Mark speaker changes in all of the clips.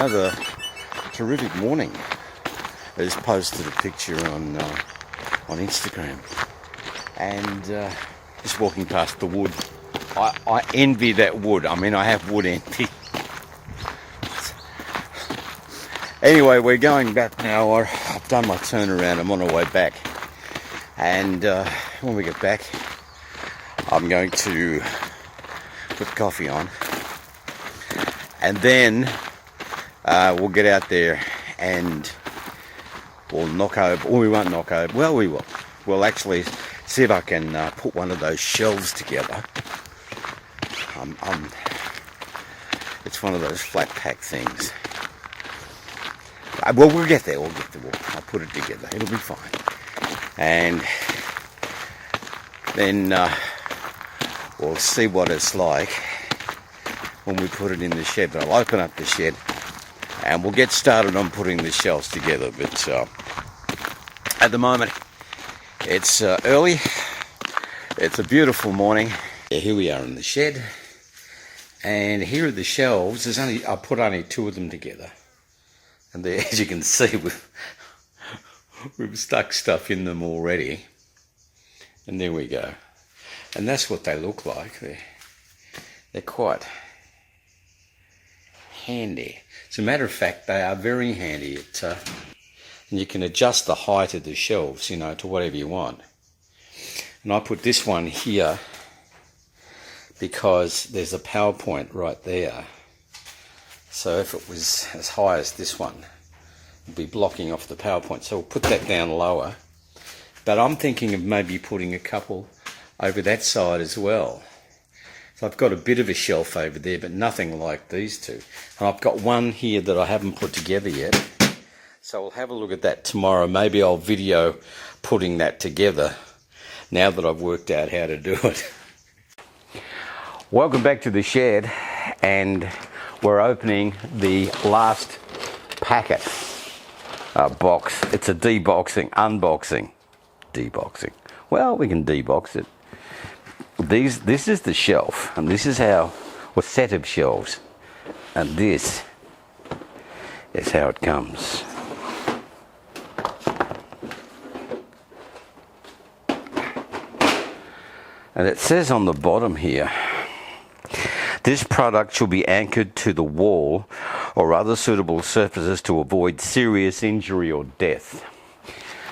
Speaker 1: another terrific morning. I just posted a picture on Instagram, and just walking past the wood. I envy that wood. I mean, I have wood envy. Anyway, we're going back now. I've done my turnaround. I'm on our way back, and when we get back, I'm going to put the coffee on, and then we'll get out there and we'll knock over. Well, we won't knock over. Well, we will. We'll actually see if I can put one of those shelves together. It's one of those flat pack things. Well, we'll get there. I'll put it together. It'll be fine. And then we'll see what it's like when we put it in the shed. But I'll open up the shed and we'll get started on putting the shelves together. But at the moment, it's early. It's a beautiful morning. Yeah, here we are in the shed, and here are the shelves. I put only 2 of them together, and there, as you can see, we've stuck stuff in them already. And there we go. And that's what they look like. They're quite handy. As a matter of fact, they are very handy. And you can adjust the height of the shelves, you know, to whatever you want. And I put this one here because there's a PowerPoint right there. So if it was as high as this one, it'd be blocking off the PowerPoint. So we'll put that down lower. But I'm thinking of maybe putting a couple over that side as well. So I've got a bit of a shelf over there, but nothing like these two. And I've got one here that I haven't put together yet. So we'll have a look at that tomorrow. Maybe I'll video putting that together now that I've worked out how to do it. Welcome back to the shed, and we're opening the last packet box. It's a unboxing. Well, we can debox it. This is the shelf, and this is a set of shelves, and this is how it comes. And it says on the bottom here, this product should be anchored to the wall or other suitable surfaces to avoid serious injury or death.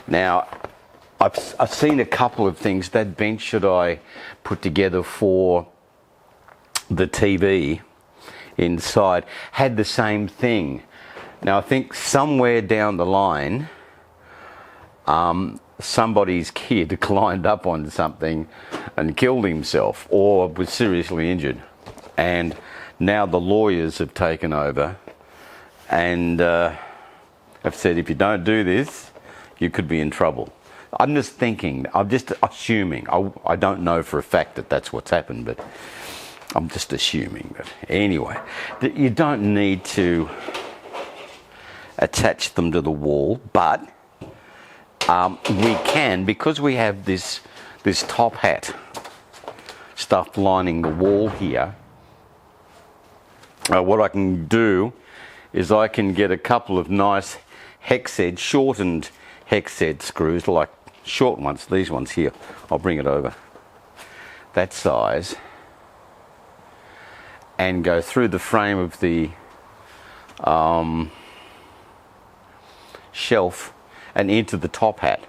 Speaker 1: Now, I've seen a couple of things. That bench that I put together for the TV inside had the same thing. Now, I think somewhere down the line, somebody's kid climbed up on something and killed himself or was seriously injured. And now the lawyers have taken over and have said, if you don't do this, you could be in trouble. I'm just thinking, I'm just assuming. I don't know for a fact that that's what's happened, but I'm just assuming. But anyway, you don't need to attach them to the wall, but we can, because we have this top hat stuff lining the wall here. What I can do is I can get a couple of nice hex head, shortened hex head screws, like short ones, these ones here. I'll bring it over. That size. And go through the frame of the shelf and into the top hat.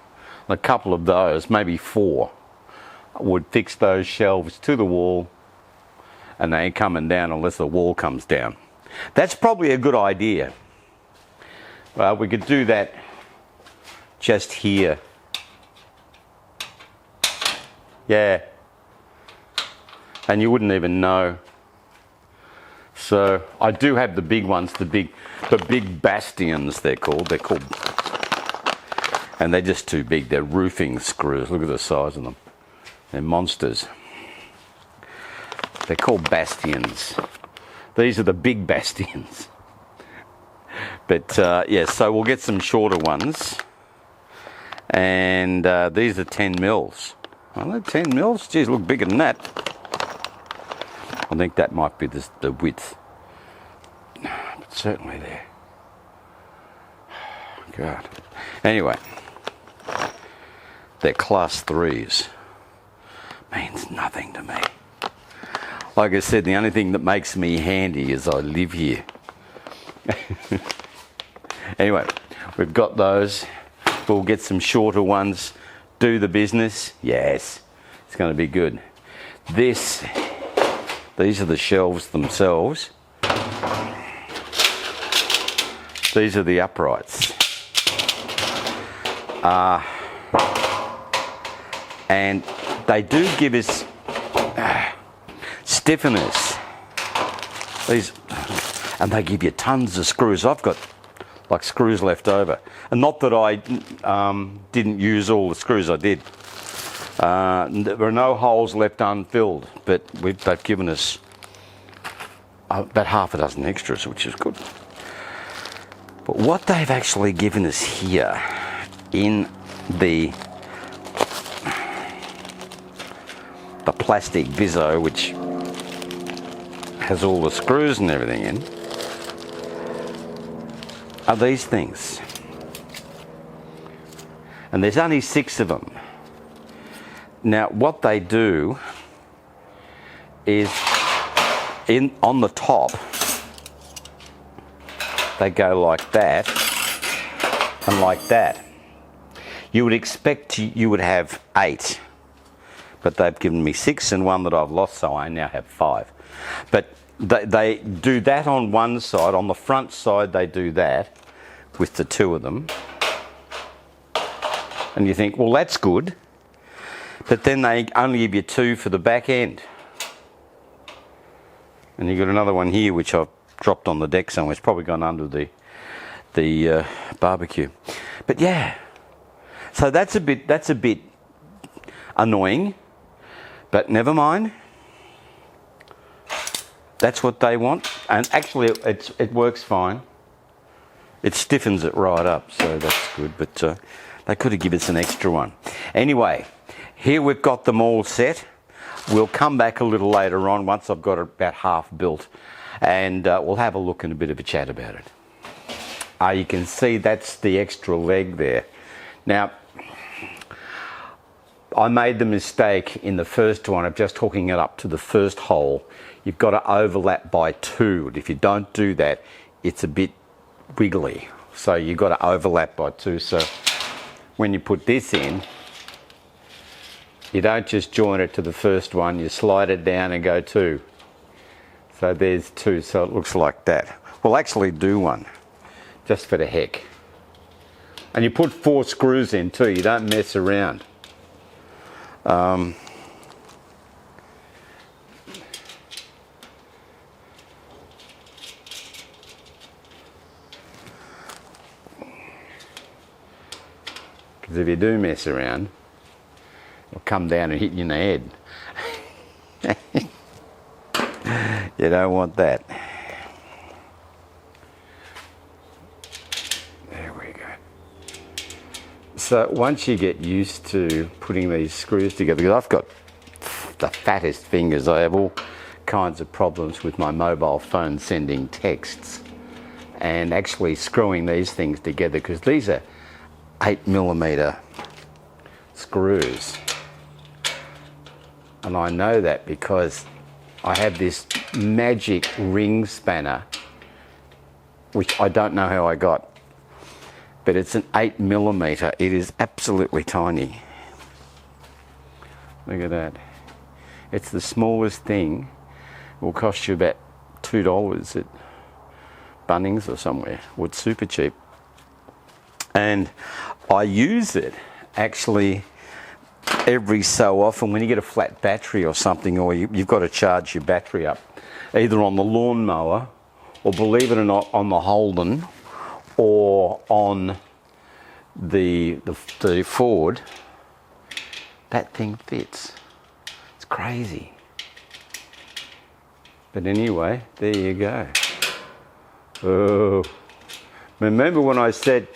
Speaker 1: A couple of those, maybe 4, would fix those shelves to the wall, and they ain't coming down unless the wall comes down. That's probably a good idea. We could do that just here. Yeah. And you wouldn't even know. So I do have the big ones, the big bastions they're called. And they're just too big. They're roofing screws. Look at the size of them. They're monsters. They're called bastions. These are the big bastions. But yeah, so we'll get some shorter ones. And these are 10 mils. Are they 10 mils? Geez, look bigger than that. I think that might be the width. But certainly there. God. Anyway, they're class 3s. Means nothing to me. Like I said, the only thing that makes me handy is I live here. Anyway, we've got those. We'll get some shorter ones. Do the business. Yes, it's going to be good. These are the shelves themselves. These are the uprights. And they do give us stiffeners. These, and they give you tons of screws. I've got like screws left over, and not that I didn't use all the screws. I did. There were no holes left unfilled, but they've given us about half a dozen extras, which is good. But what they've actually given us here in the plastic viso, which has all the screws and everything in, are these things. And there's only 6 of them. Now what they do is on the top they go like that and like that. You would expect you would have 8, but they've given me 6 and one that I've lost, so I now have 5. But they do that on one side. On the front side they do that with the 2 of them, and you think, well, that's good, but then they only give you 2 for the back end, and you've got another one here which I've dropped on the deck somewhere. It's probably gone under the barbecue. But yeah, so that's a bit annoying, but never mind. That's what they want, and actually it works fine. It stiffens it right up, so that's good, but they could have given us an extra one. Anyway, here we've got them all set. We'll come back a little later on once I've got it about half built, and we'll have a look and a bit of a chat about it. You can see that's the extra leg there. Now, I made the mistake in the first one of just hooking it up to the first hole. You've got to overlap by 2, and if you don't do that, it's a bit wiggly. So you've got to overlap by 2. So when you put this in, you don't just join it to the first one, you slide it down and go 2. So there's 2, so it looks like that. We'll actually do one, just for the heck. And you put 4 screws in too, you don't mess around. Because if you do mess around, it'll come down and hit you in the head. You don't want that. There we go. So once you get used to putting these screws together, because I've got the fattest fingers, I have all kinds of problems with my mobile phone sending texts and actually screwing these things together, because these are 8mm screws. And I know that because I have this magic ring spanner, which I don't know how I got, but it's an 8mm. It is absolutely tiny. Look at that. It's the smallest thing. It will cost you about $2 at Bunnings or somewhere. Well, it's super cheap. And I use it actually every so often when you get a flat battery or something, or you've got to charge your battery up, either on the lawnmower, or believe it or not, on the Holden, or on the Ford. That thing fits. It's crazy. But anyway, there you go. Oh, remember when I said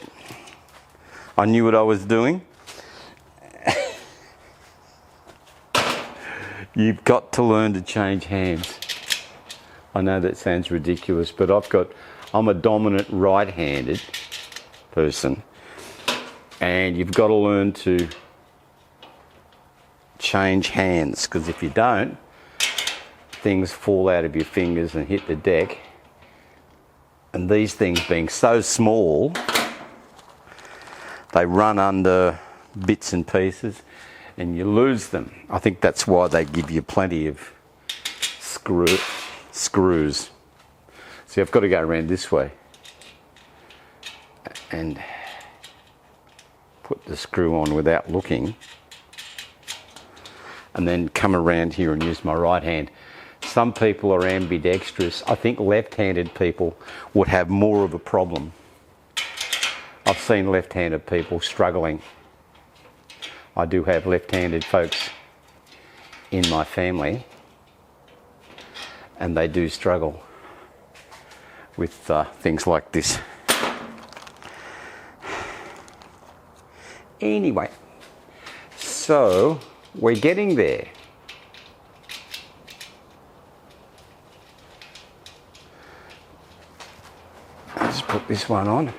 Speaker 1: I knew what I was doing? You've got to learn to change hands. I know that sounds ridiculous, but I'm a dominant right-handed person, And you've got to learn to change hands, because if you don't, things fall out of your fingers and hit the deck. And these things being so small, they run under bits and pieces and you lose them. I think that's why they give you plenty of screws. See, I've got to go around this way and put the screw on without looking, and then come around here and use my right hand. Some people are ambidextrous. I think left-handed people would have more of a problem. I've seen left-handed people struggling. I do have left-handed folks in my family, and they do struggle with things like this. Anyway, so we're getting there. Let's put this one on.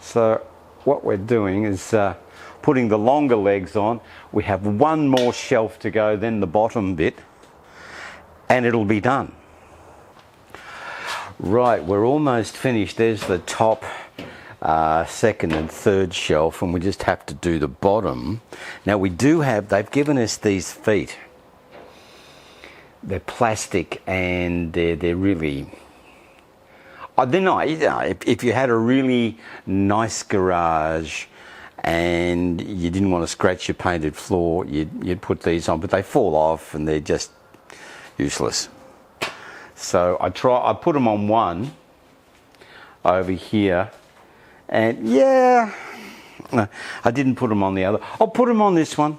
Speaker 1: So what we're doing is putting the longer legs on. We have one more shelf to go, then the bottom bit, and it'll be done. Right, we're almost finished. There's the top, second and third shelf, and we just have to do the bottom. Now we do have, they've given us these feet. They're plastic and they're really, they're nice. You know, if you had a really nice garage and you didn't want to scratch your painted floor, you'd put these on, but they fall off and they're just useless. So I put them on one over here, and yeah, I didn't put them on the other. I'll put them on this one.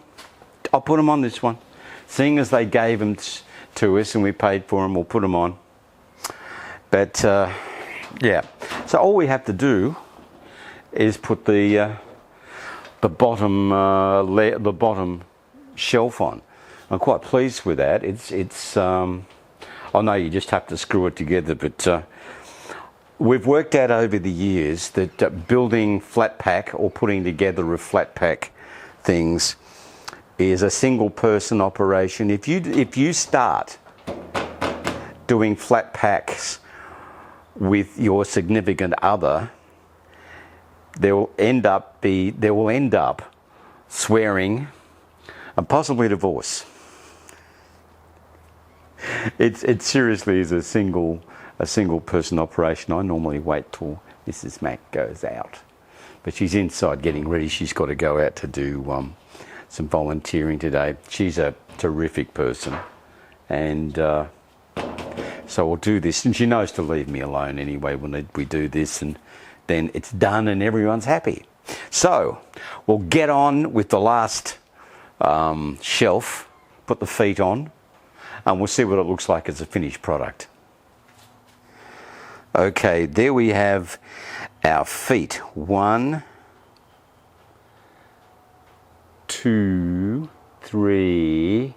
Speaker 1: I'll put them on this one. Seeing as they gave them to us and we paid for them, we'll put them on. But yeah, so all we have to do is put the bottom shelf on. I'm quite pleased with that. It's I know you just have to screw it together, but we've worked out over the years that building flat pack or putting together of flat pack things is a single person operation. If you start doing flat packs with your significant other, there will end up swearing and possibly divorce. It seriously is a single person operation. I normally wait till Mrs. Mac goes out, but she's inside getting ready. She's got to go out to do some volunteering today. She's a terrific person, and so we'll do this. And she knows to leave me alone anyway when we do this, and then it's done and everyone's happy. So we'll get on with the last shelf, put the feet on, and we'll see what it looks like as a finished product. Okay, there we have our feet. 1, 2, 3,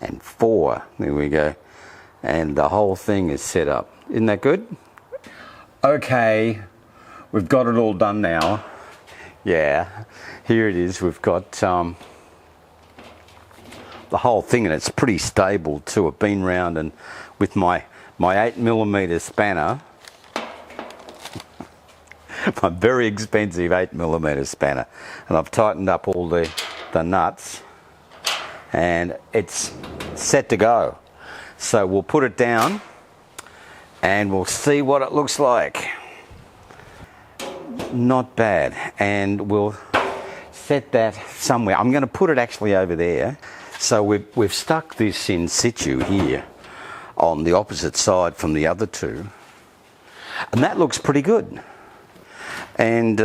Speaker 1: and 4. There we go. And the whole thing is set up. Isn't that good? Okay, we've got it all done now. Yeah, here it is. We've got the whole thing, and it's pretty stable too. I've been round and with my 8mm spanner, my very expensive 8mm spanner, and I've tightened up all the nuts, and it's set to go. So we'll put it down and we'll see what it looks like. Not bad. And we'll set that somewhere. I'm going to put it actually over there. So we've stuck this in situ here on the opposite side from the other two, and that looks pretty good. And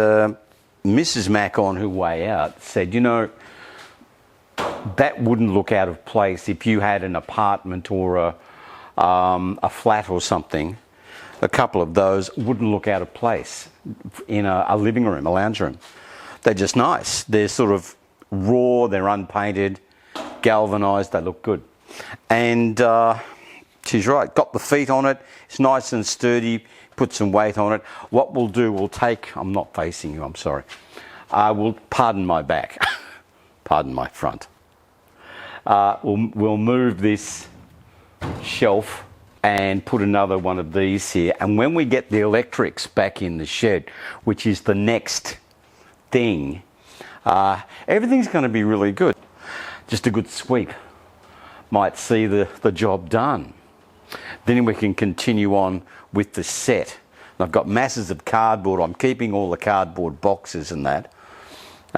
Speaker 1: Mrs. Mac on her way out said, you know, that wouldn't look out of place if you had an apartment or a flat or something. A couple of those wouldn't look out of place in a living room, a lounge room. They're just nice. They're sort of raw, they're unpainted, galvanized, they look good. And she's right. Got the feet on it. It's nice and sturdy. Put some weight on it. What we'll do, we'll take, I'm not facing you, I'm sorry. We'll, pardon my back, pardon my front. We'll move this shelf and put another one of these here. And when we get the electrics back in the shed, which is the next thing, everything's going to be really good. Just a good sweep might see the job done. Then we can continue on with the set. And I've got masses of cardboard. I'm keeping all the cardboard boxes and that.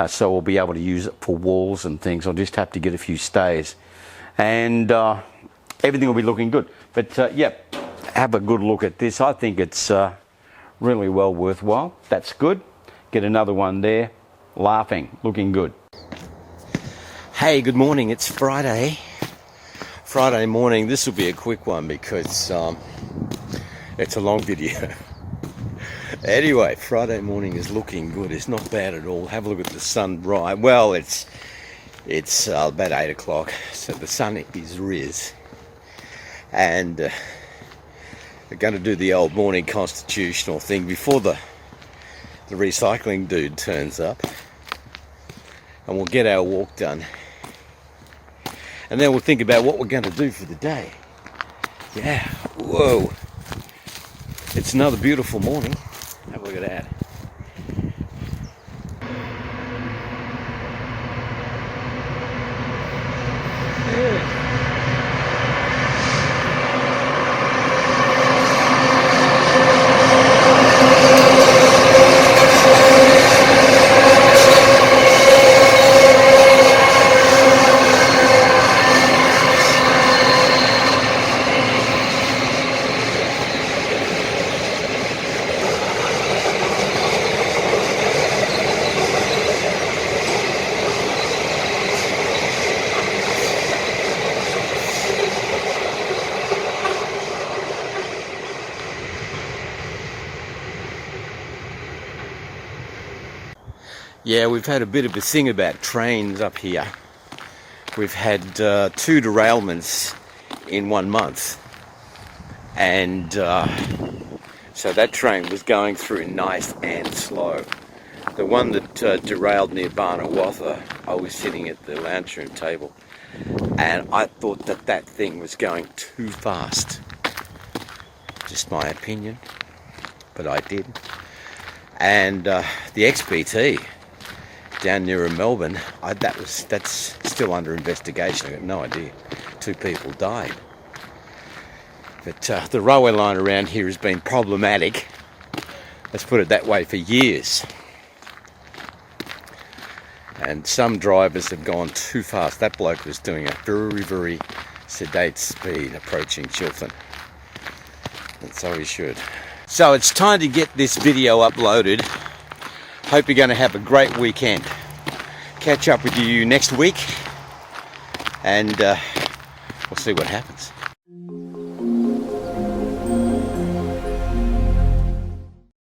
Speaker 1: So we'll be able to use it for walls and things. I'll just have to get a few stays. And everything will be looking good. But yeah, have a good look at this. I think it's really well worthwhile. That's good. Get another one there. Laughing. Looking good. Hey, good morning. It's Friday. Friday morning. This will be a quick one because it's a long video. Anyway, Friday morning is looking good. It's not bad at all. Have a look at the sun. Right. Well, it's about 8 o'clock, so the sun is riz. And we're going to do the old morning constitutional thing before the recycling dude turns up. And we'll get our walk done. And then we'll think about what we're going to do for the day. Yeah. Whoa. It's another beautiful morning. Have a look at that. Yeah. Yeah, we've had a bit of a thing about trains up here. We've had 2 derailments in 1 month. And so that train was going through nice and slow. The one that derailed near Barnawatha, I was sitting at the lounge room table and I thought that thing was going too fast. Just my opinion, but I did. And the XPT down near Melbourne, that's still under investigation. I've got no idea. 2 people died. But the railway line around here has been problematic, let's put it that way, for years. And some drivers have gone too fast. That bloke was doing a very, very sedate speed approaching Chiltern. And so he should. So it's time to get this video uploaded. Hope you're going to have a great weekend. Catch up with you next week and we'll see what happens.